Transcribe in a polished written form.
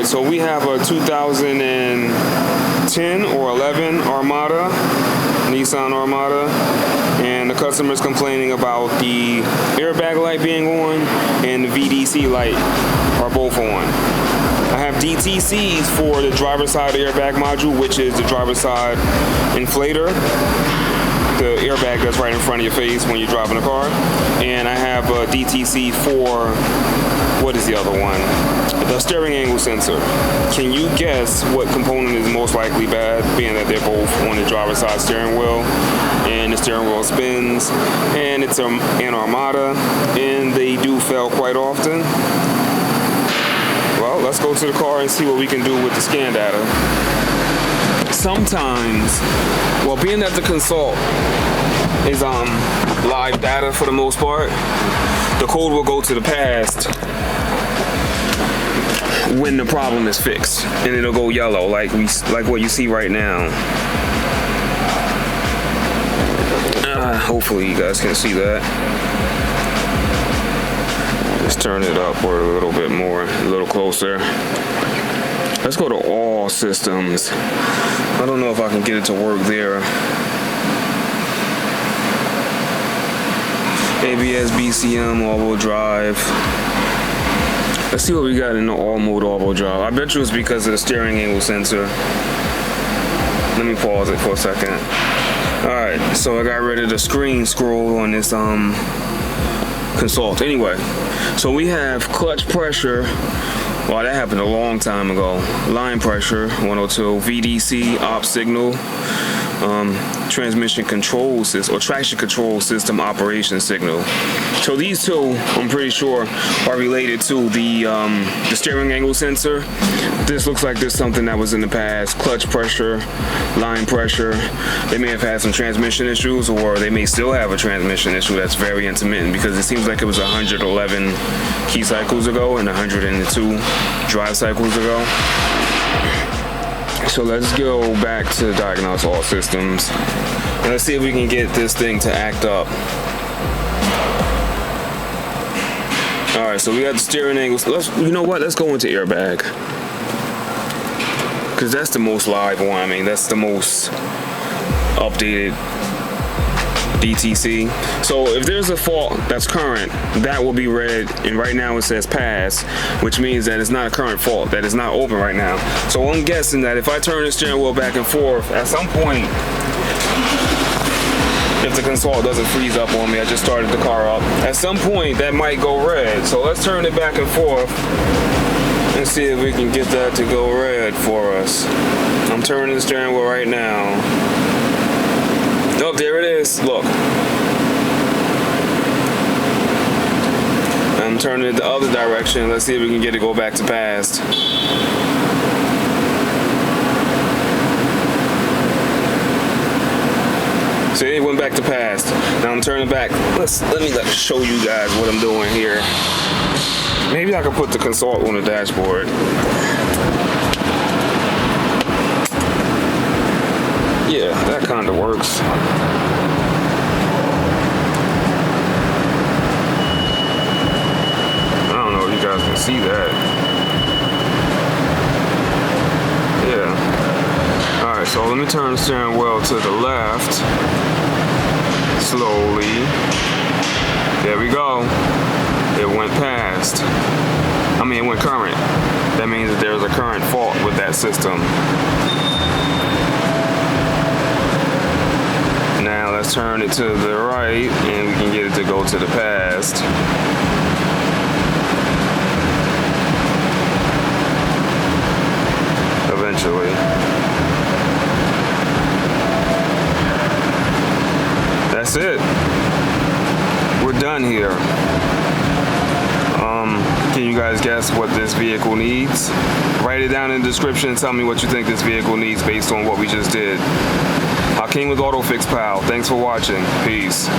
Alright, so we have a 2010 or 11 Armada, Nissan Armada, and the customer's complaining about the airbag light being on and the VDC light are both on. I have DTCs for the driver's side airbag module, which is the driver's side inflator, the airbag that's right in front of your face when you're driving a car. And I have a DTC for, what is the other one? The steering angle sensor. Can you guess what component is most likely bad, being that they're both on the driver's side steering wheel and the steering wheel spins, and it's an Armada, and they do fail quite often? Well, let's go to the car and see what we can do with the scan data. Sometimes, well, being that the consult is live data for the most part, the code will go to the past when the problem is fixed, and it'll go yellow like what you see right now. Hopefully you guys can see that. Let's turn it upward a little bit more, a little closer. Let's go to all systems. I don't know if I can get it to work there. ABS, BCM, all-wheel drive. Let's see what we got in the all-mode all-wheel drive. I bet you it's because of the steering angle sensor. Let me pause it for a second. Alright, so I got rid of the screen scroll on this consult. Anyway, so we have clutch pressure. Well, that happened a long time ago. Line pressure, 102, VDC, op signal, transmission control system, or traction control system operation signal. So these two, I'm pretty sure, are related to the steering angle sensor. This looks like there's something that was in the past. Clutch pressure, line pressure. They may have had some transmission issues, or they may still have a transmission issue that's very intermittent, because it seems like it was 111 key cycles ago and 102 drive cycles ago. So let's go back to diagnose all systems, and let's see if we can get this thing to act up. Alright, so we got the steering angles. You know what? Let's go into airbag, because that's the most live one. I mean, that's the most updated DTC. So if there's a fault that's current, that will be red, and right now it says pass, which means that it's not a current fault, that it's not open right now. So I'm guessing that if I turn the steering wheel back and forth, at some point, if the console doesn't freeze up on me, I just started the car up, at some point that might go red. So let's turn it back and forth and see if we can get that to go red for us. I'm turning the steering wheel right now. Oh, there it is. Look. I'm turning it the other direction. Let's see if we can get it to go back to past. See, it went back to past. Now I'm turning back. Let me show you guys what I'm doing here. Maybe I can put the console on the dashboard. Yeah, that kind of works. I don't know if you guys can see that. Yeah. Alright, so let me turn the steering wheel to the left. Slowly. There we go. It went past. It went current. That means that there's a current fault with that system. Now let's turn it to the right and we can get it to go to the past. Eventually. That's it. We're done here. Can you guys guess what this vehicle needs? Write it down in the description and tell me what you think this vehicle needs based on what we just did. Hakeem with AutoFix Pal. Thanks for watching. Peace.